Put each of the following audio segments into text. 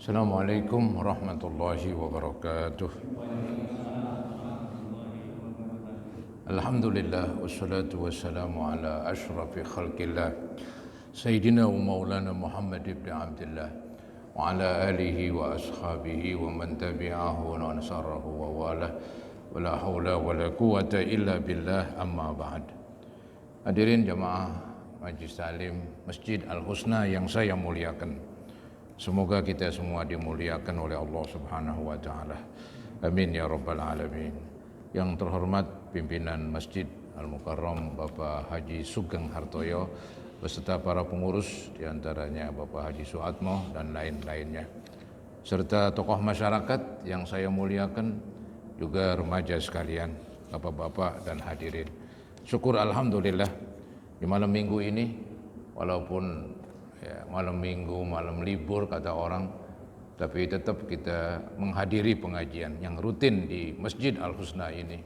Assalamualaikum warahmatullahi wabarakatuh. Alhamdulillah wassalatu wassalamu ala ashrafi khalqillah Sayyidina wa maulana Muhammad ibn Abdullah wa ala alihi wa ashabihi wa man tabi'ahu wa nasarahu wa walah wa la hawla wa la quwata illa billah amma ba'd. Hadirin jamaah Majlis Talim Masjid Al-Husna yang saya muliakan, semoga kita semua dimuliakan oleh Allah Subhanahu wa taala. Amin ya rabbal alamin. Yang terhormat pimpinan Masjid Al-Mukarram Bapak Haji Sugeng Hartoyo beserta para pengurus, diantaranya Bapak Haji Suatmo dan lain-lainnya, serta tokoh masyarakat yang saya muliakan, juga remaja sekalian, bapak-bapak dan hadirin. Syukur alhamdulillah di malam minggu ini, walaupun malam minggu, malam libur kata orang, tapi tetap kita menghadiri pengajian yang rutin di Masjid Al-Husna ini.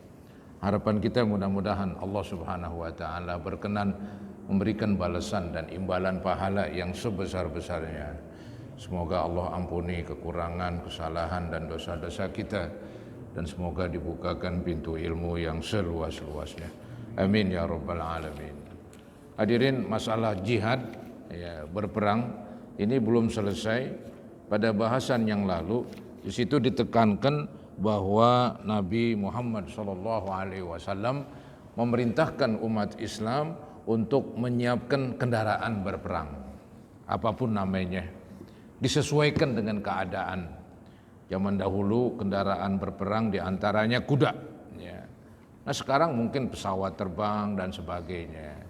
Harapan kita mudah-mudahan Allah Subhanahu wa taala berkenan memberikan balasan dan imbalan pahala yang sebesar-besarnya. Semoga Allah ampuni kekurangan, kesalahan dan dosa-dosa kita, dan semoga dibukakan pintu ilmu yang seluas-luasnya. Amin ya rabbal alamin. Hadirin, masalah jihad, berperang ini belum selesai. Pada bahasan yang lalu di situ ditekankan bahwa Nabi Muhammad SAW memerintahkan umat Islam untuk menyiapkan kendaraan berperang, apapun namanya, disesuaikan dengan keadaan. Zaman dahulu kendaraan berperang diantaranya kuda, Nah sekarang mungkin pesawat terbang dan sebagainya.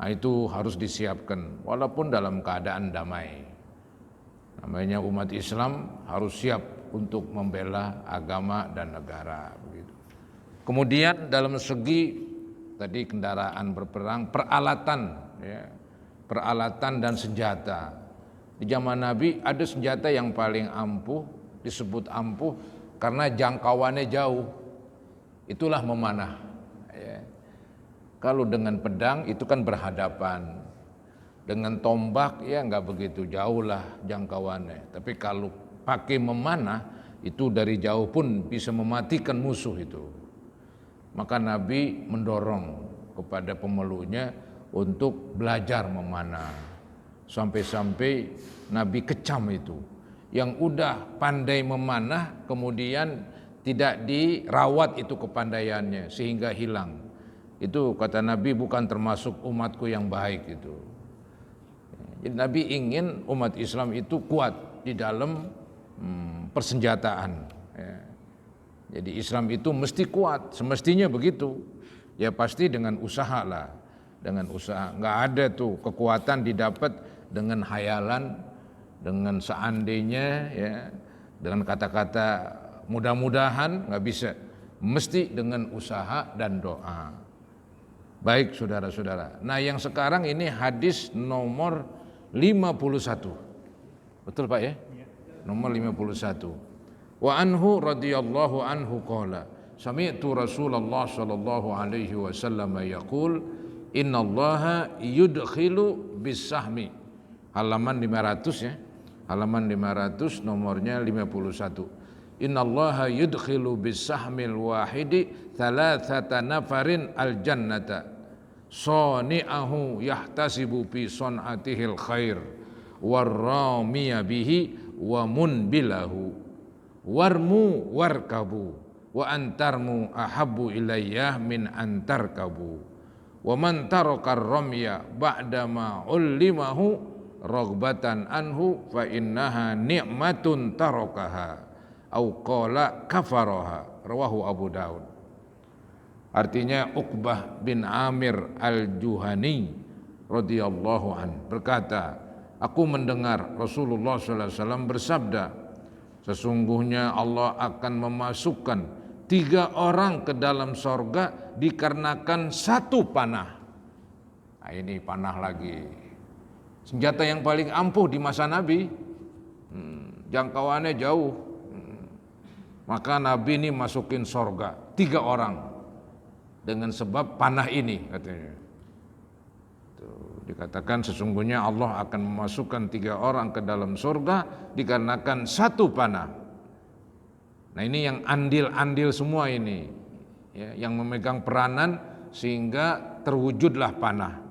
Nah itu harus disiapkan walaupun dalam keadaan damai. Namanya umat Islam harus siap untuk membela agama dan negara, begitu. Kemudian dalam segi tadi kendaraan berperang, peralatan dan senjata. Di zaman Nabi ada senjata yang paling ampuh, disebut ampuh karena jangkauannya jauh. Itulah memanah. Kalau dengan pedang itu kan berhadapan, dengan tombak nggak begitu jauh lah jangkauannya. Tapi kalau pakai memanah itu dari jauh pun bisa mematikan musuh itu. Maka Nabi mendorong kepada pemeluknya untuk belajar memanah. Sampai-sampai Nabi kecam itu. Yang udah pandai memanah kemudian tidak dirawat itu kepandaiannya sehingga hilang. Itu kata Nabi bukan termasuk umatku yang baik itu. Jadi Nabi ingin umat Islam itu kuat di dalam persenjataan. Jadi Islam itu mesti kuat, semestinya begitu. Ya pasti dengan usaha lah, dengan usaha. Nggak ada tuh kekuatan didapat dengan hayalan, dengan seandainya, dengan kata-kata mudah-mudahan, nggak bisa. Mesti dengan usaha dan doa. Baik saudara-saudara. Nah yang sekarang ini hadis nomor 51. Betul Pak ya? Nomor 51. Wa anhu radhiyallahu anhu qala sami'tu Rasulullah sallallahu alaihi wasallam yaqul innallaha yudkhilu bis-sahmi. Halaman 500 ya. Halaman 500 nomornya 51. Innallaha yudkhilu bis-sahmil wahidi thalathata nafarin al-jannata sani'ahu yahtasibu fi son'atihil khair warramiya bihi wa munbilahu warmu warkabu wa antarmu ahabbu ilayya min antarkabu wa man taraka ar-ramya ba'dama ullimahu raghbatan anhu fa innaha ni'matun tarakaha au qala kafaraha, rawahu Abu Daud. Artinya Uqbah bin Amir al-Juhani radhiyallahu an berkata, aku mendengar Rasulullah SAW bersabda, sesungguhnya Allah akan memasukkan 3 orang ke dalam sorga dikarenakan satu panah. Nah ini panah lagi, senjata yang paling ampuh di masa Nabi, jangkauannya jauh. Maka Nabi ini masukin sorga 3 orang dengan sebab panah ini katanya. Dikatakan sesungguhnya Allah akan memasukkan 3 orang ke dalam surga dikarenakan 1 panah. Nah ini yang andil-andil semua ini, ya, yang memegang peranan sehingga terwujudlah panah,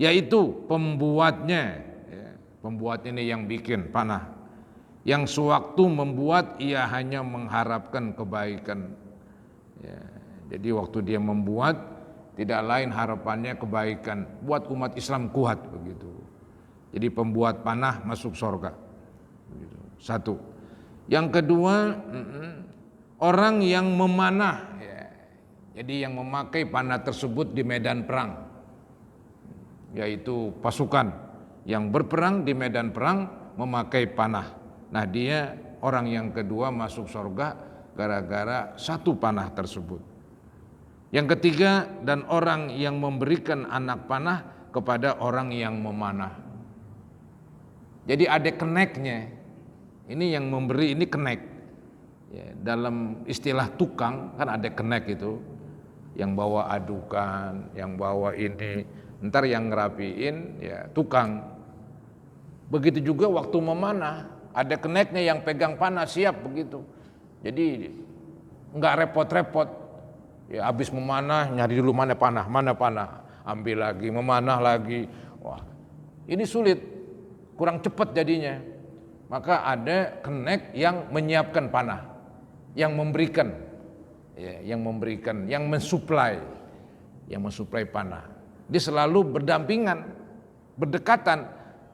yaitu pembuatnya, ya, pembuat ini yang bikin panah, yang sewaktu membuat ia hanya mengharapkan kebaikan. Ya, jadi waktu dia membuat tidak lain harapannya kebaikan, buat umat Islam kuat begitu. Jadi pembuat panah masuk surga. Begitu. 1. Yang kedua, orang yang memanah, ya. Jadi yang memakai panah tersebut di medan perang, yaitu pasukan yang berperang di medan perang memakai panah. Nah dia orang yang kedua masuk surga gara-gara 1 panah tersebut. Yang ketiga, dan orang yang memberikan anak panah kepada orang yang memanah. Jadi ada keneknya. Ini yang memberi ini kenek. Ya, dalam istilah tukang kan ada kenek itu, yang bawa adukan, yang bawa ini, ntar yang ngerapiin ya tukang. Begitu juga waktu memanah, ada keneknya yang pegang panah siap begitu. Jadi nggak repot-repot. Ya habis memanah nyari dulu mana panah, ambil lagi, memanah lagi. Wah, ini sulit, kurang cepat jadinya. Maka ada kenek yang menyiapkan panah, yang memberikan, ya, yang mensuplai panah. Dia selalu berdampingan, berdekatan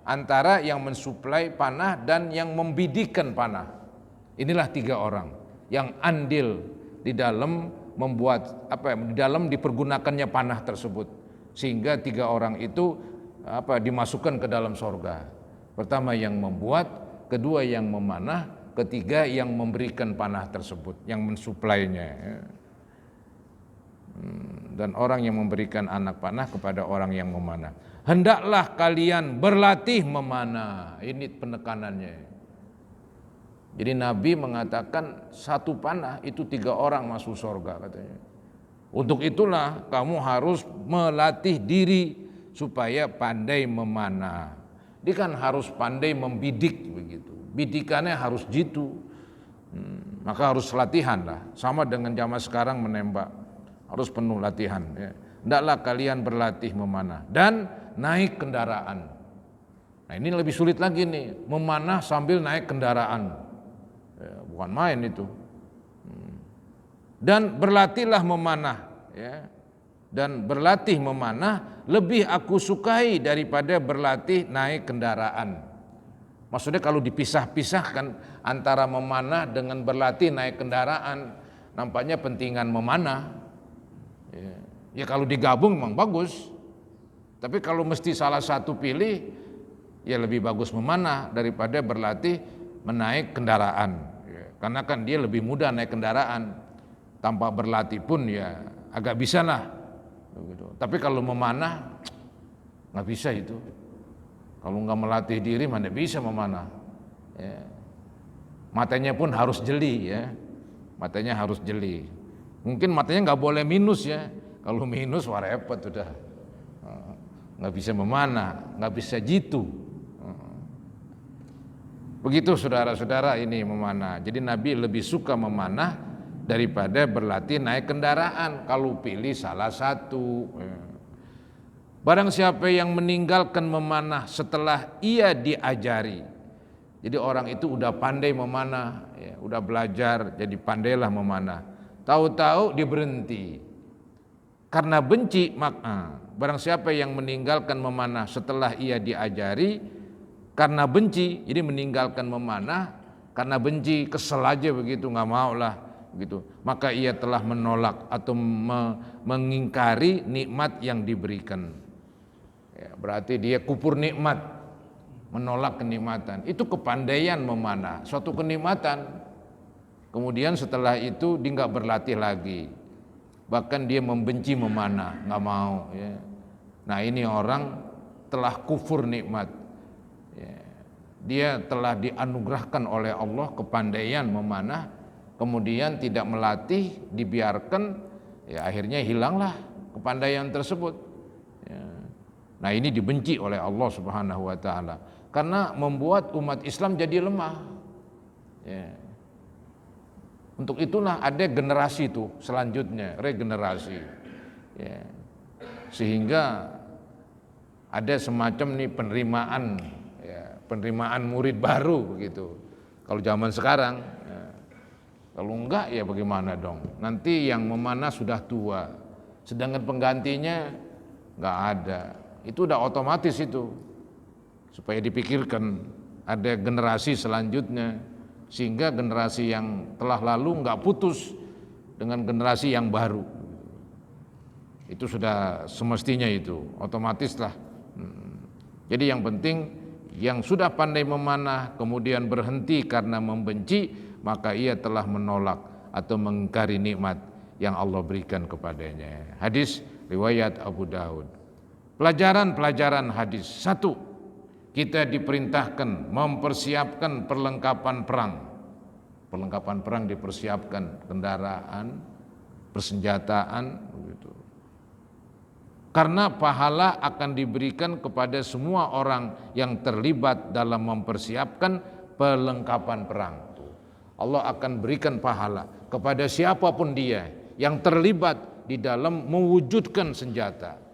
antara yang mensuplai panah dan yang membidikan panah. Inilah 3 orang yang andil di dalam membuat di dalam dipergunakannya panah tersebut, sehingga 3 orang itu dimasukkan ke dalam surga. Pertama yang membuat, kedua yang memanah, ketiga yang memberikan panah tersebut, yang mensuplainya. Dan orang yang memberikan anak panah kepada orang yang memanah. Hendaklah kalian berlatih memanah. Ini penekanannya. Jadi Nabi mengatakan 1 panah itu 3 orang masuk surga katanya. Untuk itulah kamu harus melatih diri supaya pandai memanah. Dia kan harus pandai membidik begitu. Bidikannya harus jitu. Maka harus latihan lah. Sama dengan zaman sekarang menembak. Harus penuh latihan. Ya. Hendaklah kalian berlatih memanah. Dan naik kendaraan. Nah ini lebih sulit lagi nih. Memanah sambil naik kendaraan. Ya, bukan main itu. Dan berlatihlah memanah. Ya. Dan berlatih memanah lebih aku sukai daripada berlatih naik kendaraan. Maksudnya kalau dipisah-pisahkan antara memanah dengan berlatih naik kendaraan, nampaknya pentingan memanah. Ya kalau digabung memang bagus. Tapi kalau mesti salah satu pilih, ya lebih bagus memanah daripada berlatih menaik kendaraan. Ya, karena kan dia lebih mudah naik kendaraan. Tanpa berlatih pun ya agak bisa lah. Begitu. Tapi kalau memanah nggak bisa itu. Kalau nggak melatih diri mana bisa memanah. Ya. Matanya pun harus jeli ya. Matanya harus jeli. Mungkin matanya nggak boleh minus ya. Kalau minus wah repot udah. Nggak bisa memanah, nggak bisa jitu. Begitu saudara-saudara ini memanah. Jadi Nabi lebih suka memanah daripada berlatih naik kendaraan kalau pilih salah satu. Barang siapa yang meninggalkan memanah setelah ia diajari. Jadi orang itu udah pandai memanah, ya, udah belajar jadi pandailah memanah. Tahu-tahu dia berhenti. Karena benci, maka barang siapa yang meninggalkan memanah setelah ia diajari karena benci, jadi meninggalkan memanah karena benci, kesel aja begitu, nggak mau lah. Gitu. Maka ia telah menolak atau mengingkari nikmat yang diberikan. Ya, berarti dia kufur nikmat, menolak kenikmatan. Itu kepandaian memanah, suatu kenikmatan. Kemudian setelah itu dia nggak berlatih lagi, bahkan dia membenci memanah, nggak mau. Ya. Nah ini orang telah kufur nikmat. Ya. Dia telah dianugerahkan oleh Allah kepandaian memanah. Kemudian tidak melatih, dibiarkan, ya akhirnya hilanglah kepandaian tersebut. Ya. Nah, ini dibenci oleh Allah Subhanahu wa taala karena membuat umat Islam jadi lemah. Ya. Untuk itulah ada generasi itu selanjutnya, regenerasi. Ya. Sehingga ada semacam nih penerimaan, ya, penerimaan murid baru begitu. Kalau zaman sekarang, ya. Kalau enggak ya bagaimana dong? Nanti yang memanah sudah tua, sedangkan penggantinya enggak ada. Itu udah otomatis itu. Supaya dipikirkan ada generasi selanjutnya, sehingga generasi yang telah lalu enggak putus dengan generasi yang baru. Itu sudah semestinya itu, otomatis lah. Jadi yang penting yang sudah pandai memanah kemudian berhenti karena membenci, maka ia telah menolak atau mengingkari nikmat yang Allah berikan kepadanya. Hadis riwayat Abu Daud. Pelajaran-pelajaran hadis. 1. Kita diperintahkan mempersiapkan perlengkapan perang. Perlengkapan perang dipersiapkan, kendaraan, persenjataan begitu. Karena pahala akan diberikan kepada semua orang yang terlibat dalam mempersiapkan perlengkapan perang. Allah akan berikan pahala kepada siapapun dia yang terlibat di dalam mewujudkan senjata.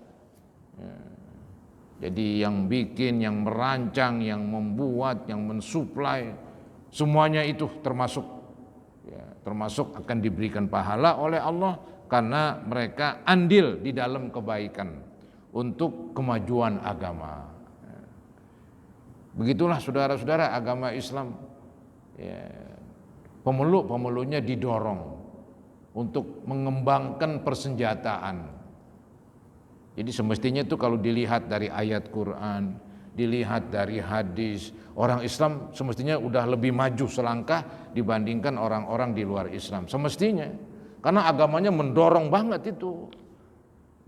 Jadi yang bikin, yang merancang, yang membuat, yang mensuplai, semuanya itu termasuk akan diberikan pahala oleh Allah karena mereka andil di dalam kebaikan untuk kemajuan agama. Begitulah saudara-saudara agama Islam. Pemeluk-pemeluknya didorong untuk mengembangkan persenjataan. Jadi semestinya itu kalau dilihat dari ayat Quran, dilihat dari hadis, orang Islam semestinya udah lebih maju selangkah dibandingkan orang-orang di luar Islam. Semestinya, karena agamanya mendorong banget itu.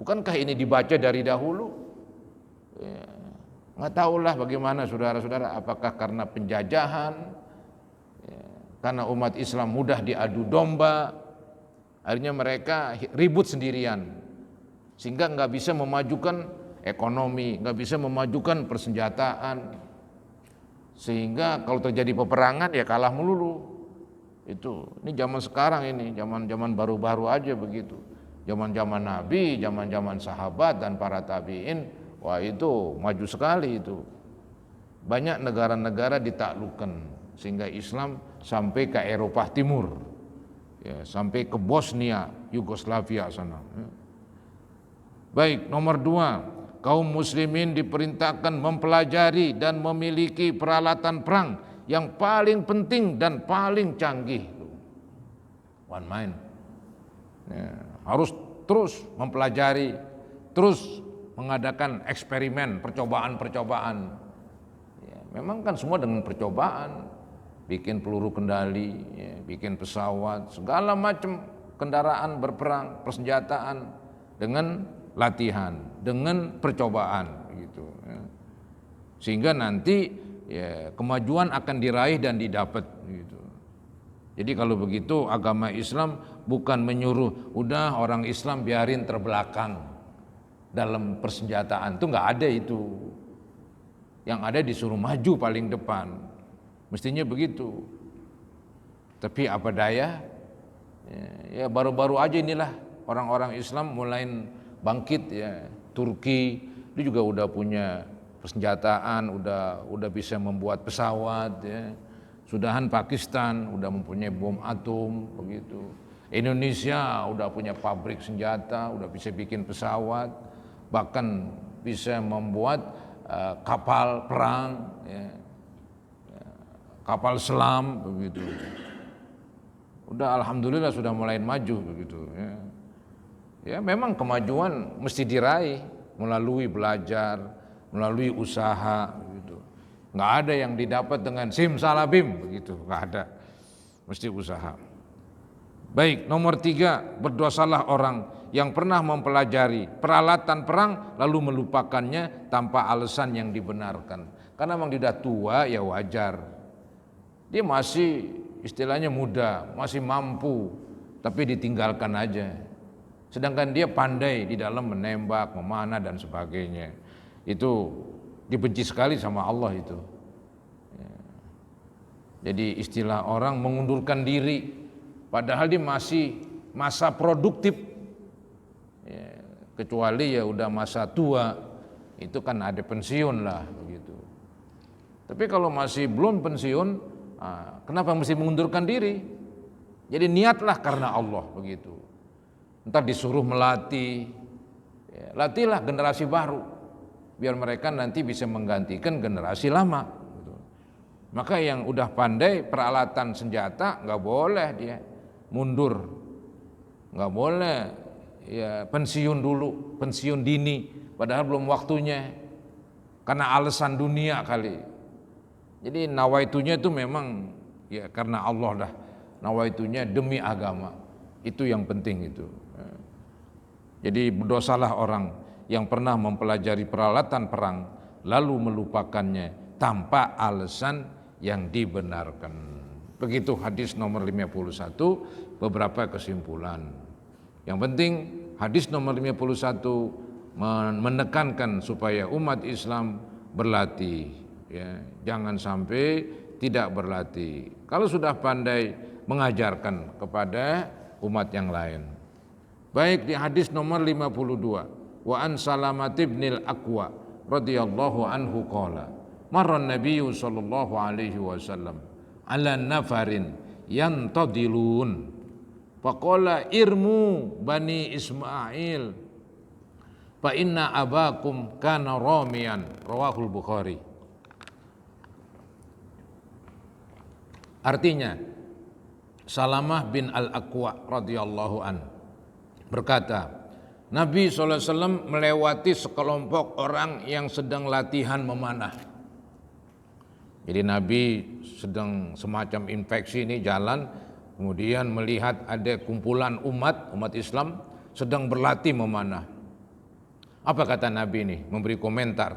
Bukankah ini dibaca dari dahulu? Ya, nggak tahulah bagaimana saudara-saudara, apakah karena penjajahan, ya, karena umat Islam mudah diadu domba, akhirnya mereka ribut sendirian. Sehingga nggak bisa memajukan ekonomi, nggak bisa memajukan persenjataan, sehingga kalau terjadi peperangan ya kalah melulu. Ini zaman sekarang ini, zaman baru-baru aja begitu. Zaman-zaman Nabi, zaman-zaman sahabat dan para tabi'in, wah itu maju sekali itu. Banyak negara-negara ditaklukkan sehingga Islam sampai ke Eropa Timur, ya, sampai ke Bosnia, Yugoslavia sana. Baik, nomor 2, kaum muslimin diperintahkan mempelajari dan memiliki peralatan perang yang paling penting dan paling canggih. One mind. Ya, harus terus mempelajari, terus mengadakan eksperimen, percobaan-percobaan. Ya, memang kan semua dengan percobaan, bikin peluru kendali, ya, bikin pesawat, segala macam kendaraan berperang, persenjataan dengan latihan, dengan percobaan gitu. Ya. Sehingga nanti ya, kemajuan akan diraih dan didapat gitu. Jadi kalau begitu agama Islam bukan menyuruh udah orang Islam biarin terbelakang dalam persenjataan, itu nggak ada itu. Yang ada disuruh maju paling depan, mestinya begitu. Tapi apa daya, ya baru-baru aja inilah orang-orang Islam mulai bangkit ya. Turki itu juga udah punya persenjataan, udah bisa membuat pesawat ya. Sudahan Pakistan udah mempunyai bom atom begitu. Indonesia udah punya pabrik senjata, udah bisa bikin pesawat, bahkan bisa membuat kapal perang ya. Kapal selam begitu. Udah alhamdulillah sudah mulai maju begitu ya. Ya memang kemajuan mesti diraih melalui belajar, melalui usaha begitu. Nggak ada yang didapat dengan simsalabim begitu, nggak ada. Mesti usaha. Baik, nomor 3, berdosalah orang yang pernah mempelajari peralatan perang lalu melupakannya tanpa alasan yang dibenarkan. Karena memang dia tua ya wajar. Dia masih istilahnya muda, masih mampu, tapi ditinggalkan aja. Sedangkan dia pandai di dalam menembak, memanah dan sebagainya. itu dibenci sekali sama Allah itu. Jadi istilah orang mengundurkan diri padahal dia masih masa produktif, ya, kecuali ya udah masa tua itu kan ada pensiun lah begitu. Tapi kalau masih belum pensiun, kenapa mesti mengundurkan diri? Jadi niatlah karena Allah begitu. Entah disuruh melatih, ya, latihlah generasi baru biar mereka nanti bisa menggantikan generasi lama. Maka yang udah pandai peralatan senjata nggak boleh dia mundur, nggak boleh ya pensiun dulu, pensiun dini, padahal belum waktunya karena alasan dunia kali. Jadi nawaitunya itu memang ya karena Allah dah, nawaitunya demi agama, itu yang penting itu. Jadi berdosalah orang yang pernah mempelajari peralatan perang lalu melupakannya tanpa alasan yang dibenarkan. Begitu hadis nomor 51, beberapa kesimpulan. Yang penting hadis nomor 51 menekankan supaya umat Islam berlatih, ya, jangan sampai tidak berlatih. Kalau sudah pandai mengajarkan kepada umat yang lain. Baik di hadis nomor 52, wa an Salamat ibnil Aqwa radhiyallahu anhu qala marran Nabiyyu sallallahu alaihi wasallam ala nafarin yantadilun faqala irmu bani Ismail fa inna abakum kana ramiyan, rawahul Bukhari. Artinya Salamah bin Al-Aqwa radhiyallahu an berkata, Nabi SAW melewati sekelompok orang yang sedang latihan memanah. Jadi Nabi sedang semacam infeksi ini jalan, kemudian melihat ada kumpulan umat Islam sedang berlatih memanah. Apa kata Nabi ini? Memberi komentar.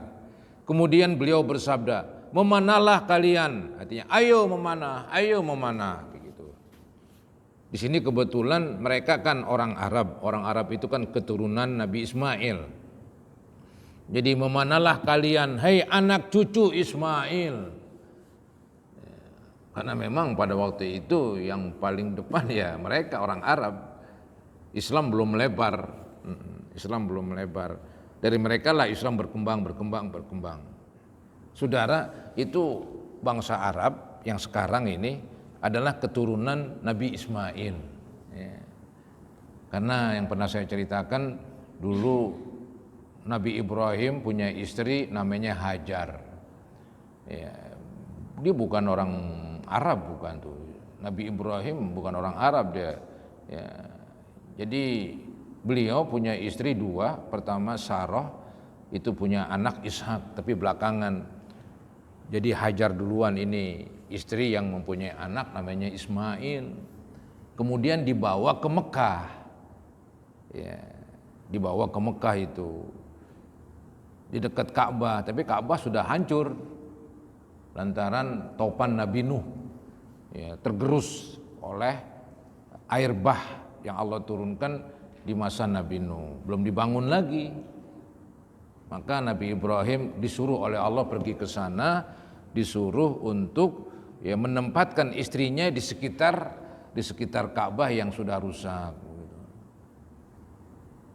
Kemudian beliau bersabda, memanahlah kalian, artinya ayo memanah, begitu. Di sini kebetulan mereka kan orang Arab itu kan keturunan Nabi Ismail. Jadi memanahlah kalian, hai anak cucu Ismail. Karena memang pada waktu itu yang paling depan ya mereka orang Arab. Islam belum melebar. Dari mereka lah Islam berkembang. Saudara, itu bangsa Arab yang sekarang ini adalah keturunan Nabi Ismail. Ya. Karena yang pernah saya ceritakan dulu Nabi Ibrahim punya istri namanya Hajar. Ya, dia bukan orang Arab, bukan tuh. Nabi Ibrahim bukan orang Arab dia. Ya. Jadi beliau punya istri dua, pertama Sarah itu punya anak Ishak, tapi belakangan. Jadi Hajar duluan ini istri yang mempunyai anak namanya Ismail. Kemudian dibawa ke Mekah. Ya, dibawa ke Mekah itu. Di dekat Ka'bah, tapi Ka'bah sudah hancur lantaran topan Nabi Nuh, ya, tergerus oleh air bah yang Allah turunkan di masa Nabi Nuh, belum dibangun lagi. Maka Nabi Ibrahim disuruh oleh Allah pergi ke sana, disuruh untuk ya menempatkan istrinya di sekitar Ka'bah yang sudah rusak.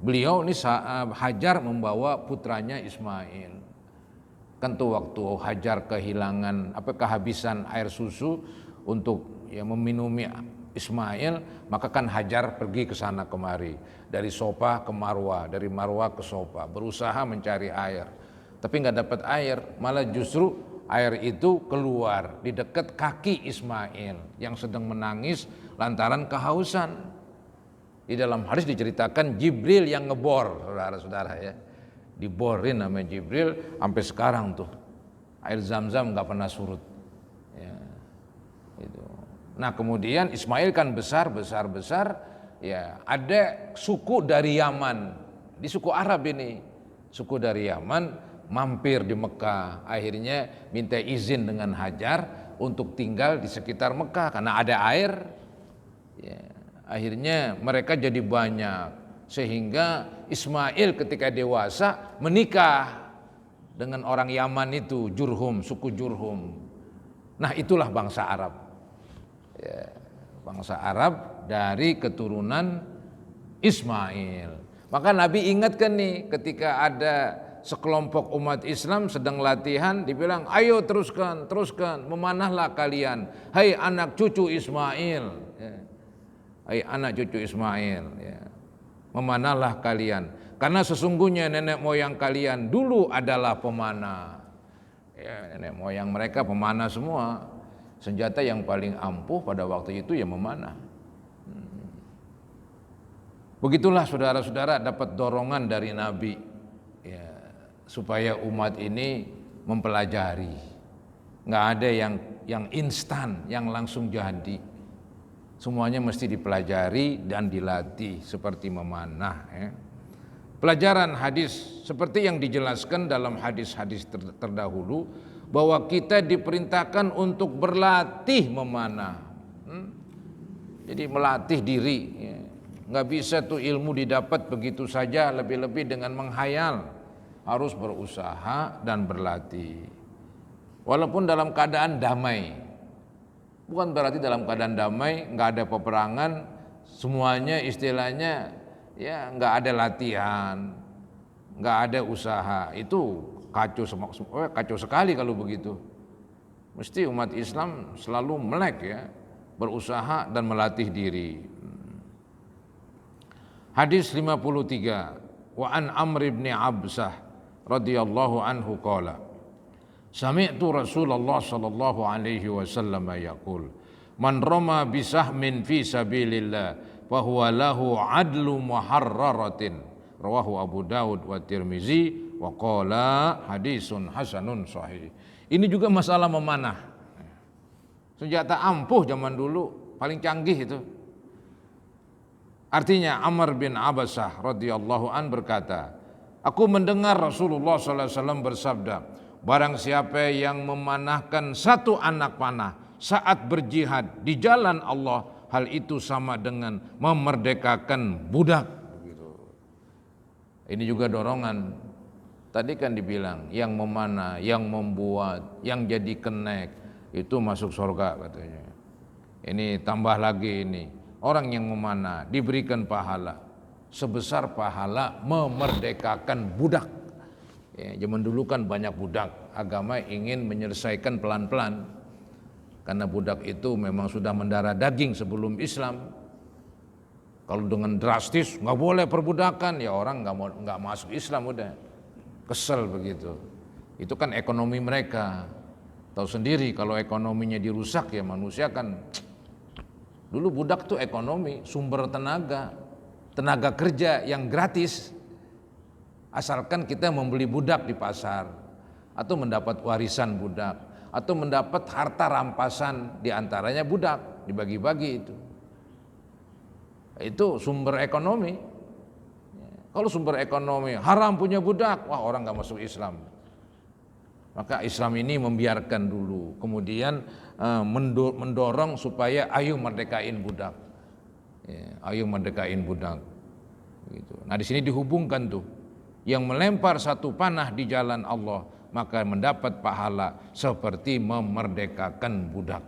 Beliau ini Hajar membawa putranya Ismail. Kan tuh waktu Hajar kehabisan air susu untuk ya meminumi Ismail, maka kan Hajar pergi ke sana kemari, dari Sofa ke Marwah, dari Marwah ke Sofa, berusaha mencari air, tapi nggak dapat air, malah justru air itu keluar di dekat kaki Ismail yang sedang menangis lantaran kehausan. Di dalam hadis diceritakan Jibril yang ngebor, saudara-saudara ya. Diborin namanya Jibril, sampai sekarang tuh air Zam-Zam nggak pernah surut. Ya, itu. Nah kemudian Ismail kan besar, ya ada suku dari Yaman, di suku Arab ini, suku dari Yaman mampir di Mekah, akhirnya minta izin dengan Hajar untuk tinggal di sekitar Mekah karena ada air. Ya, akhirnya mereka jadi banyak. Sehingga Ismail ketika dewasa menikah dengan orang Yaman itu, Jurhum, suku Jurhum. Nah, itulah bangsa Arab. Ya, bangsa Arab dari keturunan Ismail. Maka Nabi ingatkan nih ketika ada sekelompok umat Islam sedang latihan, dibilang, ayo teruskan, memanahlah kalian, hai anak cucu Ismail, ya. Hai anak cucu Ismail, ya. Memanahlah kalian, karena sesungguhnya nenek moyang kalian dulu adalah pemanah. Ya, nenek moyang mereka pemanah semua. Senjata yang paling ampuh pada waktu itu ya memanah. Begitulah saudara-saudara dapat dorongan dari Nabi, ya, supaya umat ini mempelajari. Nggak ada yang instan, yang langsung jadi. Semuanya mesti dipelajari dan dilatih seperti memanah. Ya. Pelajaran hadis seperti yang dijelaskan dalam hadis-hadis terdahulu, bahwa kita diperintahkan untuk berlatih memanah. Jadi melatih diri. Ya. Nggak bisa tuh ilmu didapat begitu saja, lebih-lebih dengan menghayal. Harus berusaha dan berlatih. Walaupun dalam keadaan damai. Bukan berarti dalam keadaan damai, nggak ada peperangan, semuanya istilahnya ya nggak ada latihan, nggak ada usaha. Itu kacau sekali kalau begitu. Mesti umat Islam selalu melek ya, berusaha dan melatih diri. Hadis 53, wa an Amr ibn Absah radhiyallahu anhu qala, sami'tu Rasulullah sallallahu alaihi wasallam yaqul, man rama bisahmin fi sabilillah fa huwa lahu adlu muharraratin, rawahu Abu Daud wa Tirmizi wa qala hadisun hasanun sahih. Ini juga masalah memanah. Senjata ampuh zaman dulu paling canggih itu. Artinya Amr bin Abasah radhiyallahu an berkata, aku mendengar Rasulullah sallallahu alaihi wasallam bersabda, barang siapa yang memanahkan satu anak panah saat berjihad di jalan Allah, hal itu sama dengan memerdekakan budak. Ini juga dorongan. Tadi kan dibilang yang memanah, yang membuat, yang jadi kenek itu masuk surga katanya. Ini tambah lagi ini. Orang yang memanah diberikan pahala sebesar pahala memerdekakan budak. Ya, zaman dulu kan banyak budak, agama ingin menyelesaikan pelan-pelan. Karena budak itu memang sudah mendarah daging sebelum Islam. Kalau dengan drastis nggak boleh perbudakan, ya orang nggak masuk Islam udah. Kesel begitu. Itu kan ekonomi mereka. Tahu sendiri kalau ekonominya dirusak ya manusia kan. Dulu budak tuh ekonomi, sumber tenaga kerja yang gratis. Asalkan kita membeli budak di pasar, atau mendapat warisan budak, atau mendapat harta rampasan diantaranya budak, dibagi-bagi itu. Itu sumber ekonomi. Kalau sumber ekonomi haram punya budak, wah orang gak masuk Islam. Maka Islam ini membiarkan dulu, kemudian mendorong supaya ayo merdekain budak, ya, ayo merdekain budak. Gitu. Nah di sini dihubungkan tuh, yang melempar satu panah di jalan Allah maka mendapat pahala seperti memerdekakan budak.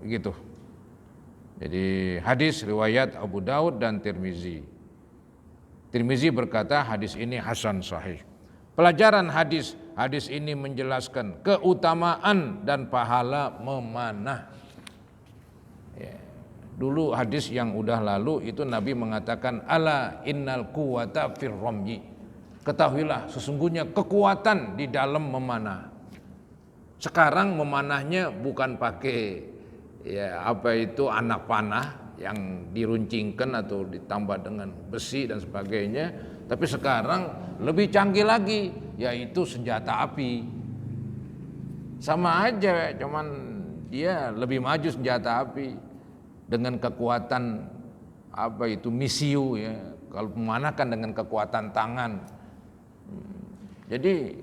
Begitu. Jadi hadis riwayat Abu Daud dan Tirmizi. Tirmizi berkata hadis ini hasan sahih. Pelajaran hadis ini menjelaskan keutamaan dan pahala memanah. Ya. Dulu hadis yang udah lalu itu Nabi mengatakan ala innal quwwata fir ramyi. Ketahuilah sesungguhnya kekuatan di dalam memanah. Sekarang memanahnya bukan pakai ya apa itu anak panah yang diruncingkan atau ditambah dengan besi dan sebagainya, tapi sekarang lebih canggih lagi, yaitu senjata api. Sama aja, cuman dia lebih maju senjata api dengan kekuatan apa itu misiu ya. Kalau memanah kan dengan kekuatan tangan. Jadi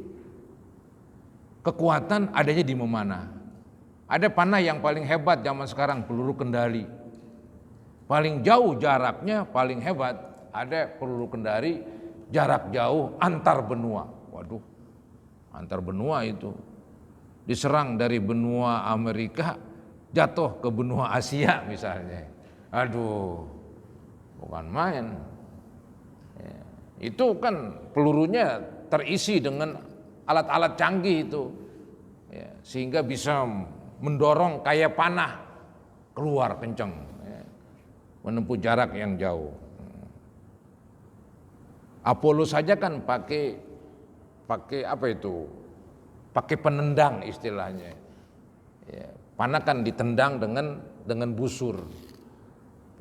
kekuatan adanya di memanah. Ada panah yang paling hebat zaman sekarang, peluru kendali. Paling jauh jaraknya paling hebat, ada peluru kendali jarak jauh antar benua. waduh, antar benua itu. Diserang dari benua Amerika, jatuh ke benua Asia misalnya. Aduh, bukan main. Ya, itu kan pelurunya terisi dengan alat-alat canggih itu, ya, sehingga bisa mendorong kayak panah keluar kencang, ya, menempuh jarak yang jauh. Apollo saja kan pakai apa itu? Pakai penendang istilahnya. Ya, panah kan ditendang dengan busur.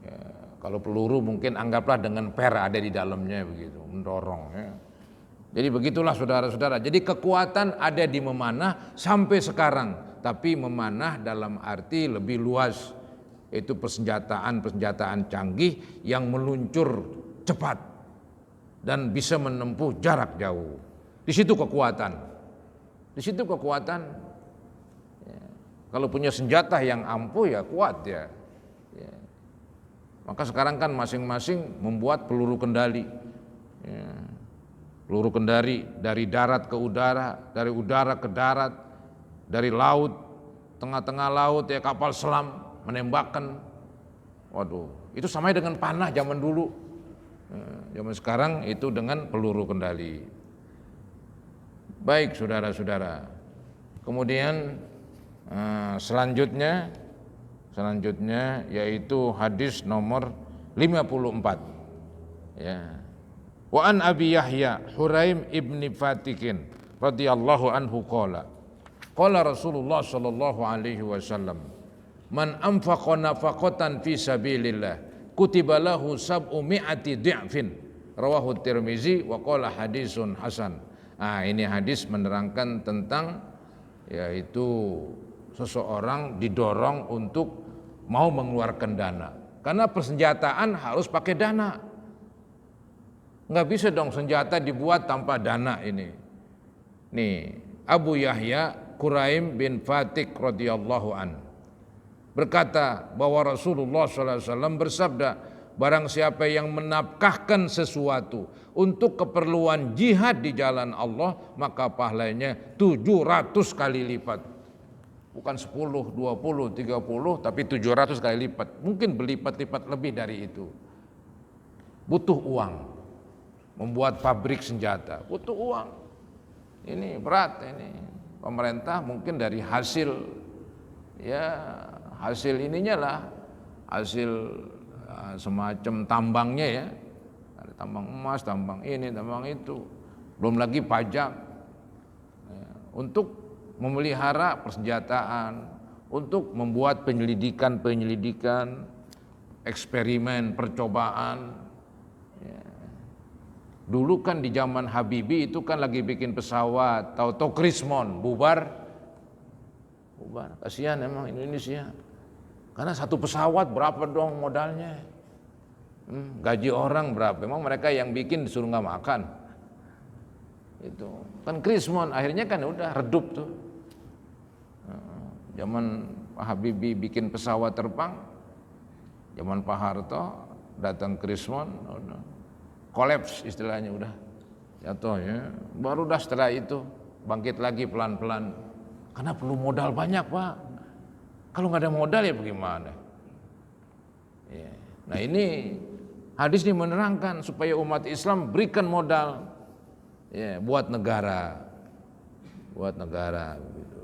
Ya, kalau peluru mungkin anggaplah dengan per ada di dalamnya begitu, mendorong. Ya. Jadi begitulah saudara-saudara. Jadi kekuatan ada di memanah sampai sekarang, tapi memanah dalam arti lebih luas. Itu persenjataan canggih yang meluncur cepat dan bisa menempuh jarak jauh. Di situ kekuatan. Di situ kekuatan. Ya. Kalau punya senjata yang ampuh ya kuat ya. Ya. Maka sekarang kan masing-masing membuat peluru kendali. Ya. Peluru kendali dari darat ke udara, dari udara ke darat, dari laut, tengah-tengah laut ya kapal selam menembakkan. Waduh, itu sama dengan panah zaman dulu. Zaman sekarang itu dengan peluru kendali. Baik saudara-saudara. Kemudian selanjutnya yaitu hadis nomor 54. Ya. Wa an Abi Yahya Huraim ibni Fatikin radhiyallahu anhu qala Rasulullah sallallahu alaihi wasallam man anfaqa nafaqatan fi sabilillah kutiba lahu sab'u mi'ati di'fin rawahu Tirmizi wa qala hadisun hasan. Ini hadis menerangkan tentang yaitu seseorang didorong untuk mau mengeluarkan dana. Karena persenjataan harus pakai dana. Enggak bisa dong senjata dibuat tanpa dana ini. Nih, Abu Yahya Quraim bin Fatik radhiyallahu an berkata bahwa Rasulullah SAW bersabda, barang siapa yang menafkahkan sesuatu untuk keperluan jihad di jalan Allah, maka pahalanya 700 kali lipat. Bukan 10, 20, 30, tapi 700 kali lipat. Mungkin berlipat-lipat lebih dari itu. Butuh uang. Membuat pabrik senjata, butuh uang. Ini berat ini. Pemerintah mungkin dari hasil ininya lah, hasil semacam tambangnya ya, ada tambang emas, tambang ini, tambang itu, belum lagi pajak ya, untuk memelihara persenjataan, untuk membuat penyelidikan, eksperimen, percobaan. Ya. Dulu kan di zaman Habibie itu kan lagi bikin pesawat, tahu-tahu Krismon bubar, kasihan emang Indonesia. Karena satu pesawat berapa dong modalnya? Gaji orang berapa? Emang mereka yang bikin disuruh nggak makan? Itu kan Krismon, akhirnya kan udah redup tuh. Zaman Pak Habibie bikin pesawat terbang, zaman Pak Harto datang Krismon, kolaps istilahnya udah jatuh ya. Baru dah setelah itu bangkit lagi pelan-pelan. Karena perlu modal banyak Pak. Kalau nggak ada modal ya bagaimana? Ya. Nah ini hadis ini menerangkan supaya umat Islam berikan modal ya, buat negara. Gitu.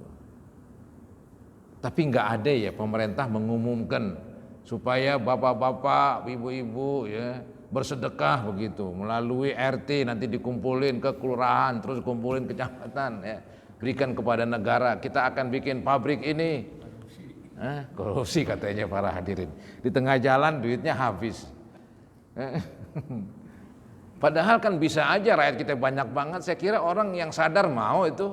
Tapi nggak ada ya pemerintah mengumumkan supaya bapak-bapak, ibu-ibu ya bersedekah begitu melalui RT nanti dikumpulin ke kelurahan terus kumpulin kecamatan ya, berikan kepada negara. Kita akan bikin pabrik ini. Korupsi katanya para hadirin. Di tengah jalan duitnya habis. Padahal kan bisa aja rakyat kita banyak banget. Saya kira orang yang sadar mau itu.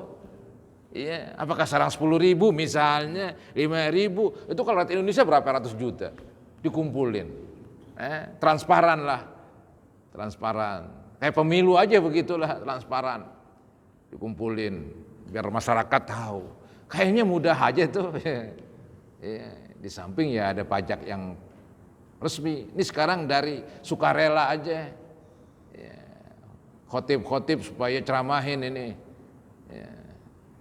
Iya, apakah sekarang 10.000 misalnya, 5.000, itu kalau rakyat Indonesia berapa ratus juta dikumpulin. Transparan lah. Transparan. Kayak pemilu aja begitulah, transparan. Dikumpulin biar masyarakat tahu. Kayaknya mudah aja tuh. Ya, di samping ya ada pajak yang resmi. Ini sekarang dari sukarela aja. Ya, khotib-khotib supaya ceramahin ini, ya,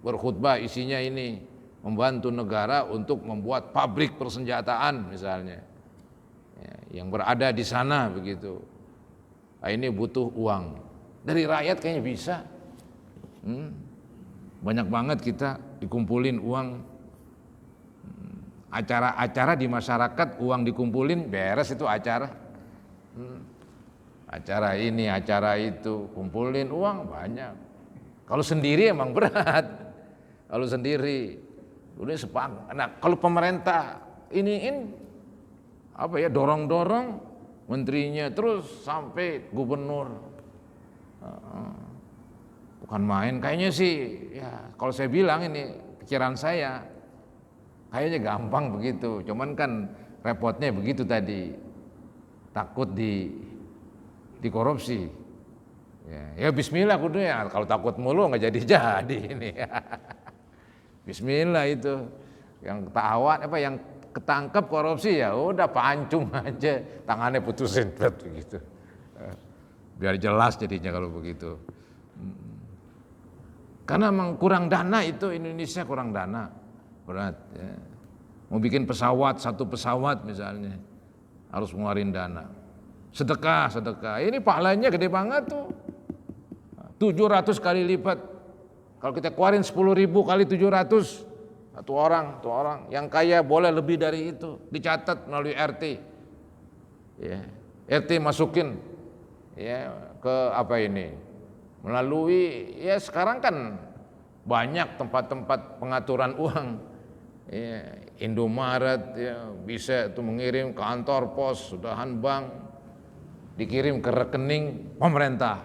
berkhutbah isinya ini membantu negara untuk membuat pabrik persenjataan misalnya, ya, yang berada di sana begitu. Nah, ini butuh uang dari rakyat kayaknya bisa. Banyak banget kita dikumpulin uang, acara-acara di masyarakat uang dikumpulin beres itu acara. Acara ini, acara itu, kumpulin uang banyak. Kalau sendiri emang berat. Kalau sendiri, udah sepak. Nah, kalau pemerintah iniin apa ya, dorong-dorong menterinya terus sampai gubernur. Bukan main, kayaknya sih ya kalau saya bilang ini pikiran saya kayaknya gampang begitu, cuman kan repotnya begitu tadi, takut dikorupsi. Ya bismillah kudu ya, kalau takut mulu nggak jadi ini. Bismillah itu, yang ketahuan apa yang ketangkep korupsi ya udah pancung aja, tangannya putusin begitu. Biar jelas jadinya kalau begitu. Karena memang kurang dana itu, Indonesia kurang dana, berat. Ya. Mau bikin pesawat, satu pesawat misalnya, harus ngeluarin dana. Sedekah, ini pahalanya gede banget tuh. 700 kali lipat. Kalau kita keluarin 10.000 kali 700, satu orang. Yang kaya boleh lebih dari itu, dicatat melalui RT. Ya. RT masukin ya ke apa ini? Melalui ya sekarang kan banyak tempat-tempat pengaturan uang, ya, Indomaret ya, bisa itu mengirim ke kantor pos, sudahan bank, dikirim ke rekening pemerintah.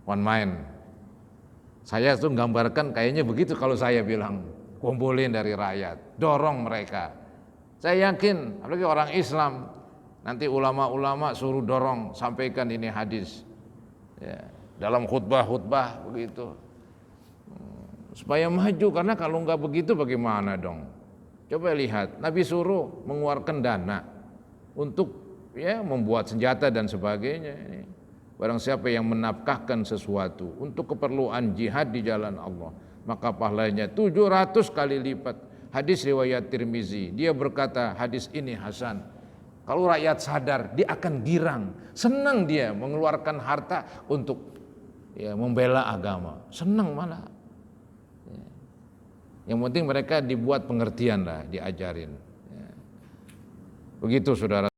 One mind. Saya tuh gambarkan kayaknya begitu kalau saya bilang kumpulin dari rakyat, dorong mereka. Saya yakin, apalagi orang Islam, nanti ulama-ulama suruh dorong, sampaikan ini hadis. Ya, dalam khutbah begitu supaya maju, karena kalau nggak begitu bagaimana dong? Coba lihat, Nabi suruh mengeluarkan dana untuk ya membuat senjata dan sebagainya. Barang siapa yang menafkahkan sesuatu untuk keperluan jihad di jalan Allah, maka pahalanya 700 kali lipat. Hadis riwayat Tirmizi, dia berkata hadis ini hasan. Kalau rakyat sadar, dia akan girang, senang dia mengeluarkan harta untuk ya, membela agama, senang malah. Yang penting mereka dibuat pengertian lah, diajarin. Begitu saudara.